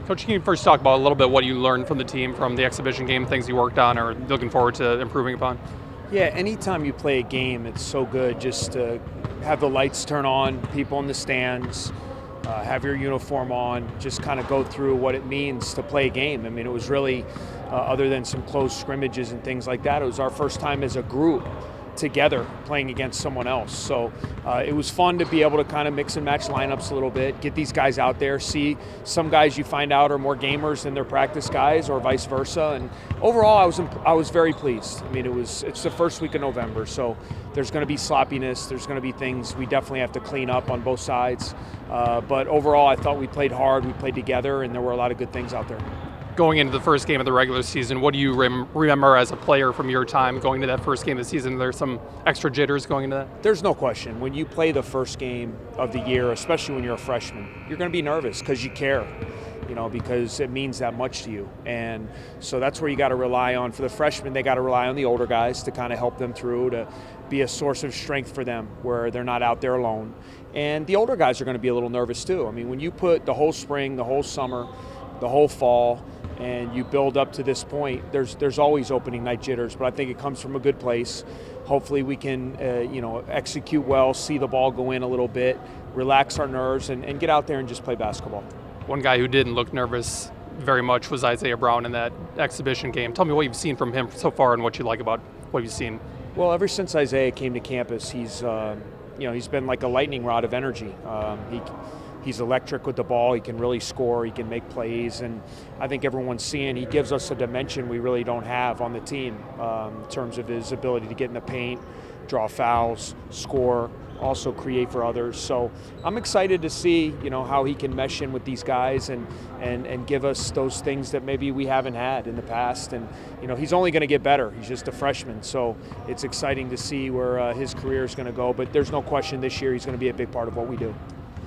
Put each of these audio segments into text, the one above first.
Coach, can you first talk about a little bit what you learned from the team, from the exhibition game, things you worked on or looking forward to improving upon? Yeah, anytime you play a game, it's so good just to have the lights turn on, people in the stands, have your uniform on, just kind of go through what it means to play a game. I mean, it was really, other than some close scrimmages and things like that, it was our first time as a group together playing against someone else. So it was fun to be able to kind of mix and match lineups a little bit, get these guys out there, see some guys you find out are more gamers than their practice guys or vice versa. And overall, I was very pleased. I mean, it's the first week of November, so there's going to be sloppiness. There's going to be things we definitely have to clean up on both sides. But overall, I thought we played hard, we played together, and there were a lot of good things out there. Going into the first game of the regular season, what do you remember as a player from your time going to that first game of the season? There's some extra jitters going into that? There's no question. When you play the first game of the year, especially when you're a freshman, you're going to be nervous because you care, because it means that much to you. And so that's where you got to rely on. For the freshmen, they got to rely on the older guys to kind of help them through, to be a source of strength for them where they're not out there alone. And the older guys are going to be a little nervous too. I mean, when you put the whole spring, the whole summer, the whole fall, and you build up to this point, there's always opening night jitters, but I think it comes from a good place. Hopefully we can execute well, see the ball go in a little bit, relax our nerves, and get out there and just play basketball. One guy who didn't look nervous very much was Isaiah Brown in that exhibition game. Tell me what you've seen from him so far and what you like about what you've seen. Well, ever since Isaiah came to campus, he's been like a lightning rod of energy. He's electric with the ball. He can really score. He can make plays. And I think everyone's seeing he gives us a dimension we really don't have on the team in terms of his ability to get in the paint, draw fouls, score, also create for others. So I'm excited to see, how he can mesh in with these guys and give us those things that maybe we haven't had in the past. And, he's only going to get better. He's just a freshman. So it's exciting to see where his career is going to go. But there's no question this year he's going to be a big part of what we do.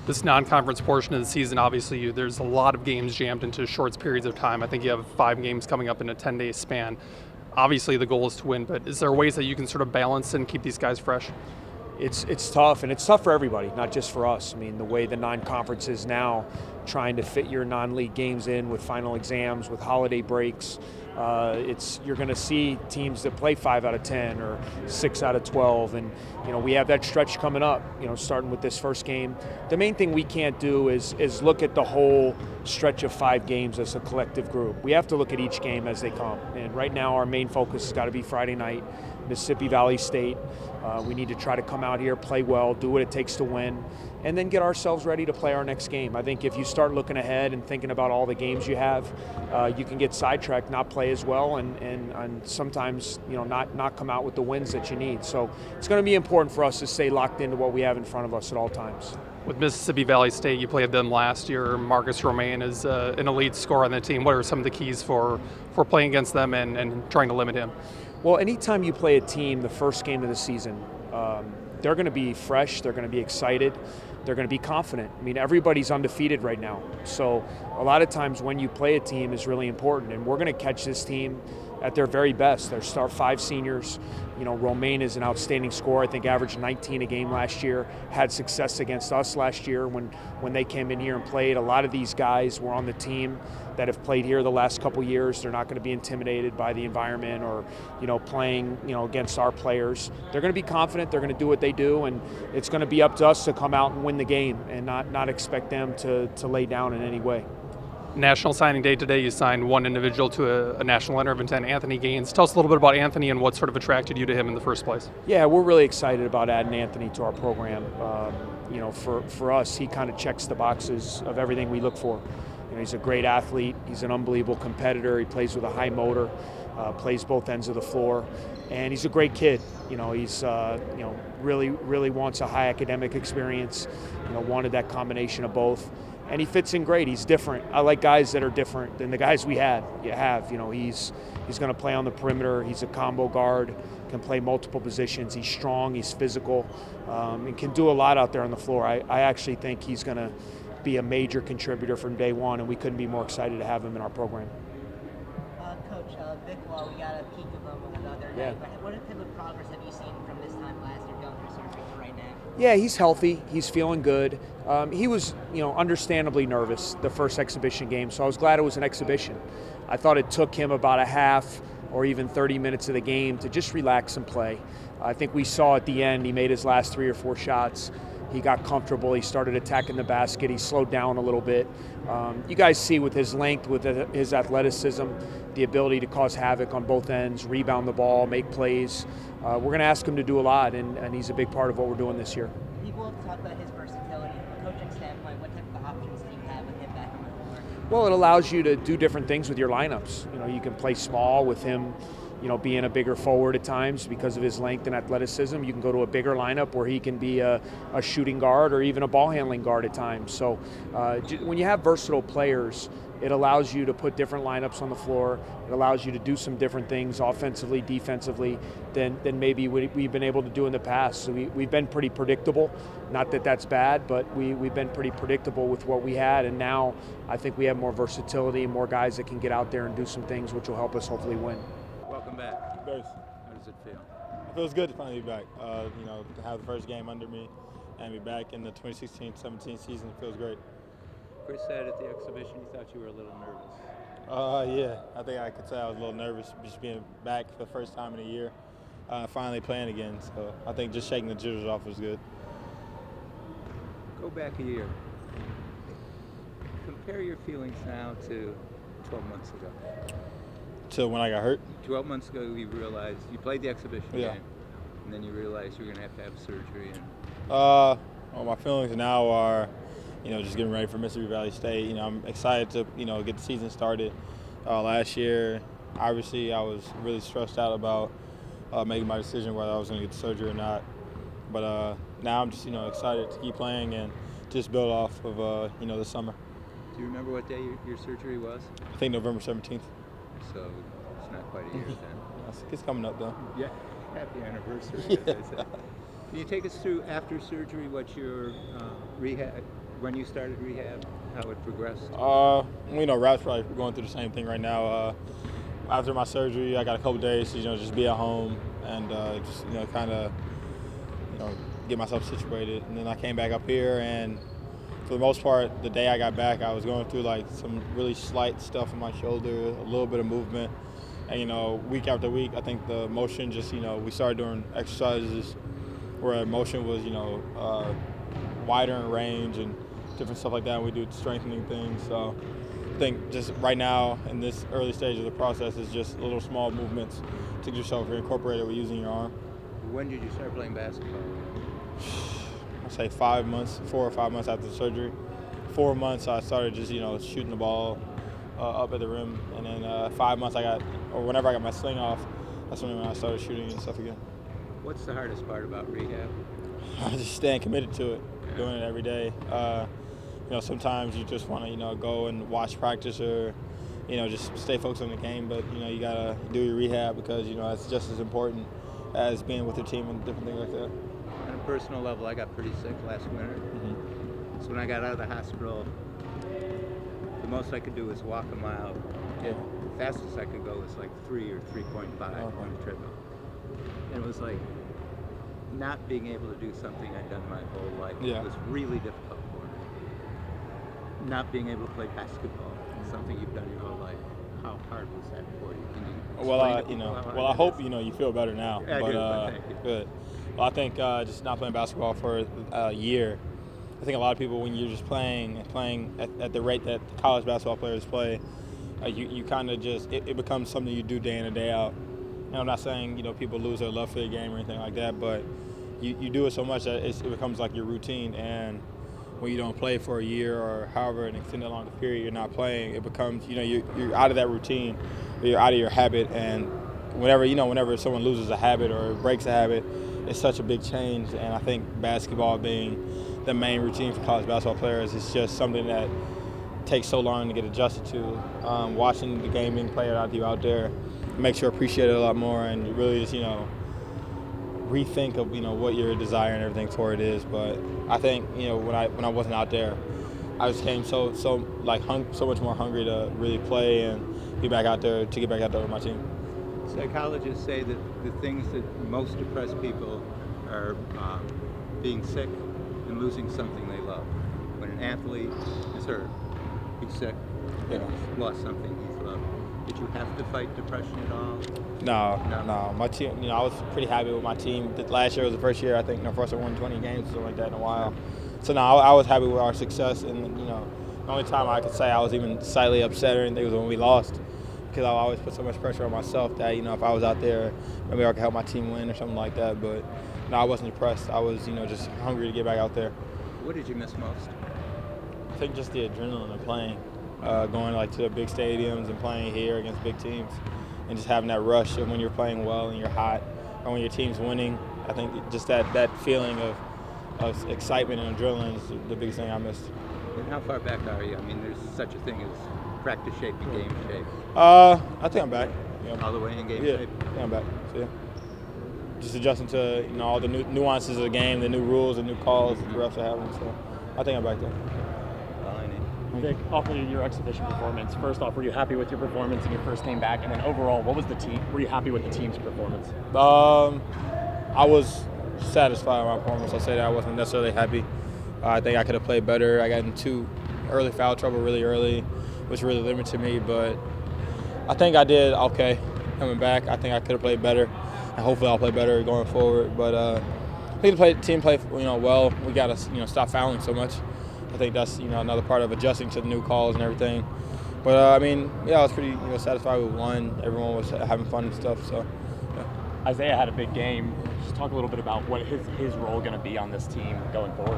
This non-conference portion of the season, obviously, there's a lot of games jammed into short periods of time. I think you have 5 games coming up in a 10-day span. Obviously, the goal is to win, but is there ways that you can sort of balance and keep these guys fresh? It's tough, and it's tough for everybody, not just for us. I mean, the way the non-conference is now, trying to fit your non-league games in with final exams, with holiday breaks, you're going to see teams that play 5 out of 10 or 6 out of 12, and we have that stretch coming up. Starting with this first game, the main thing we can't do is look at the whole stretch of 5 games as a collective group. We have to look at each game as they come, and right now our main focus has got to be Friday night, Mississippi Valley State. We need to try to come out here, play well, do what it takes to win, and then get ourselves ready to play our next game. I think if you start looking ahead and thinking about all the games you have, you can get sidetracked, not play as well, and sometimes not come out with the wins that you need. So it's going to be important for us to stay locked into what we have in front of us at all times. With Mississippi Valley State, you played them last year. Marcus Romaine is an elite scorer on the team. What are some of the keys for playing against them and trying to limit him? Well, anytime you play a team the first game of the season, they're going to be fresh, they're going to be excited, they're going to be confident. I mean, everybody's undefeated right now. So a lot of times when you play a team is really important, and we're going to catch this team at their very best. Their star 5 seniors. Romaine is an outstanding scorer. I think averaged 19 a game last year, had success against us last year when they came in here and played. A lot of these guys were on the team that have played here the last couple years. They're not going to be intimidated by the environment or, playing, against our players. They're going to be confident. They're going to do what they do, and it's going to be up to us to come out and win the game and not expect them to lay down in any way. National Signing Day today, you signed one individual to a national letter of intent, Anthony Gaines. Tell us a little bit about Anthony and what sort of attracted you to him in the first place. Yeah, we're really excited about adding Anthony to our program. For us, he kind of checks the boxes of everything we look for. He's a great athlete. He's an unbelievable competitor. He plays with a high motor, plays both ends of the floor, and he's a great kid. He's really wants a high academic experience. Wanted that combination of both. And he fits in great. He's different. I like guys that are different than the guys we have. He's going to play on the perimeter. He's a combo guard, can play multiple positions. He's strong. He's physical, and can do a lot out there on the floor. I actually think he's going to be a major contributor from day one, and we couldn't be more excited to have him in our program. Coach, Vic Law, we got a peek of him another night. But what type of progress have you seen from this time last year going through surgery to right now? Yeah, he's healthy. He's feeling good. He was, understandably nervous the first exhibition game, so I was glad it was an exhibition. I thought it took him about a half or even 30 minutes of the game to just relax and play. I think we saw at the end he made his last 3 or 4 shots. He got comfortable. He started attacking the basket. He slowed down a little bit. You guys see with his length, with his athleticism, the ability to cause havoc on both ends, rebound the ball, make plays. We're going to ask him to do a lot, and he's a big part of what we're doing this year. People have talked about his versatility. From a coaching standpoint, what type of options do you have with him back on the floor? Well, it allows you to do different things with your lineups. You can play small with him, being a bigger forward at times because of his length and athleticism. You can go to a bigger lineup where he can be a shooting guard or even a ball handling guard at times. So when you have versatile players, it allows you to put different lineups on the floor. It allows you to do some different things offensively, defensively, than maybe we've been able to do in the past. So we've been pretty predictable. Not that that's bad, but we've been pretty predictable with what we had. And now I think we have more versatility, more guys that can get out there and do some things which will help us hopefully win. Welcome back. Thanks. How does it feel? It feels good to finally be back. To have the first game under me and be back in the 2016-17 season feels great. Chris said at the exhibition you thought you were a little nervous. Yeah, I think I could say I was a little nervous just being back for the first time in a year, finally playing again. So I think just shaking the jitters off was good. Go back a year. Compare your feelings now to 12 months ago. Till when I got hurt? 12 months ago you realized, you played the exhibition Yeah. game, and then you realized you were going to have surgery. And Well, my feelings now are, just getting ready for Mississippi Valley State. I'm excited to, get the season started. Last year, obviously, I was really stressed out about making my decision whether I was going to get the surgery or not. But now I'm just, excited to keep playing and just build off of, the summer. do you remember what day your surgery was? I think November 17th. So it's not quite a year then. It's coming up, though. Yeah, happy anniversary, as I said. Can you take us through after surgery what your rehab, when you started rehab, how it progressed? Rap's probably going through the same thing right now. After my surgery, I got a couple days to just be at home and just kind of get myself situated. And then I came back up here, and for the most part, the day I got back, I was going through like some really slight stuff on my shoulder, a little bit of movement. And week after week, I think the motion just we started doing exercises where motion was wider in range and different stuff like that. And we do strengthening things. So I think just right now in this early stage of the process is just little small movements to get yourself incorporated with using your arm. When did you start playing basketball? I'd say 4 or 5 months after the surgery. 4 months I started just shooting the ball up at the rim, and then 5 months whenever I got my sling off, that's when I started shooting and stuff again. What's the hardest part about rehab? Just staying committed to it, doing it every day. Sometimes you just want to go and watch practice or just stay focused on the game, but you gotta do your rehab because it's just as important as being with your team and different things like that. On a personal level, I got pretty sick last winter. So when I got out of the hospital, the most I could do was walk a mile. The fastest I could go was like 3 or 3.5 on a treadmill. And it was like not being able to do something I'd done my whole life. Yeah. It was really difficult for me. Not being able to play basketball, something you've done your whole life. How hard was that for you? Can you Well, explain to people how hard I it hope is? you feel better now. Yeah, I but do, thank you. good. Well, I think just not playing basketball for a year. I think a lot of people, when you're just playing at the rate that college basketball players play, you kind of just it becomes something you do day in and day out. And I'm not saying people lose their love for the game or anything like that, but you do it so much that it becomes like your routine. And when you don't play for a year or however an extended longer period you're not playing, it becomes you're out of that routine, you're out of your habit. And whenever someone loses a habit or breaks a habit, it's such a big change. And I think basketball being the main routine for college basketball players is just something that takes so long to get adjusted to. Watching the game being played out to you out there makes you appreciate it a lot more and really just rethink of what your desire and everything for it is. But I think when I wasn't out there, I just came so much more hungry to really play and get back out there with my team. Psychologists say that the things that most depress people are being sick and losing something they love. athlete is hurt, he's sick, Yeah. he's lost something he's loved. Did you have to fight depression at all? No. My team, I was pretty happy with my team. Last year was the first year I think for us to win 20 games or something like that in a while. So no, I was happy with our success, and the only time I could say I was even slightly upset or anything was when we lost, because I always put so much pressure on myself that if I was out there, maybe I could help my team win or something like that. But no, I wasn't depressed. I was just hungry to get back out there. What did you miss most? I think just the adrenaline of playing, going to the big stadiums and playing here against big teams, and just having that rush of when you're playing well and you're hot, or when your team's winning. I think just that feeling of excitement and adrenaline is the biggest thing I missed. And how far back are you? I mean, there's such a thing as practice shape and game shape. I think I'm back. All the way in game Yeah, shape? I'm back. So, yeah. Just adjusting to all the new nuances of the game, the new rules, the new calls the refs are having. So I think I'm back there. All I need. Vic, off of your exhibition performance, first off, were you happy with your performance in your first game back? And then overall, what was the team? Were you happy with the team's performance? I was satisfied with my performance. I'll say that I wasn't necessarily happy. I think I could have played better. I got into early foul trouble really early, which really limited me. But I think I did okay coming back. I think I could have played better, and hopefully I'll play better going forward. But I think the team played well. We got to stop fouling so much. I think that's another part of adjusting to the new calls and everything. But I was pretty satisfied with one. Everyone was having fun and stuff. So. Yeah. Isaiah had a big game. Just talk a little bit about what his role going to be on this team going forward.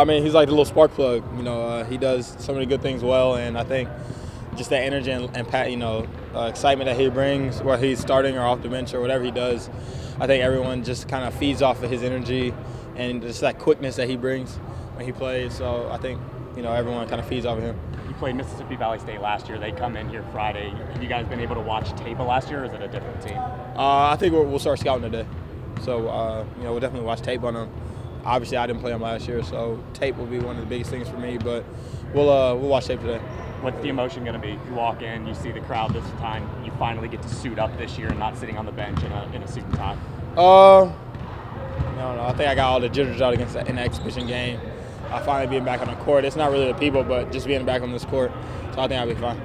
He's like the little spark plug. He does so many good things well, and I think just that energy and excitement that he brings, whether he's starting or off the bench or whatever he does, I think everyone just kind of feeds off of his energy and just that quickness that he brings when he plays. So I think everyone kind of feeds off of him. You played Mississippi Valley State last year. They come in here Friday. Have you guys been able to watch tape of last year, or is it a different team? I think we'll start scouting today. So, we'll definitely watch tape on them. Obviously, I didn't play them last year, so tape will be one of the biggest things for me. But we'll watch tape today. What's the emotion going to be? You walk in, you see the crowd this time. You finally get to suit up this year and not sitting on the bench in a suit and tie. I don't know. I think I got all the jitters out in the exhibition game. I finally being back on the court. It's not really the people, but just being back on this court. So I think I'll be fine.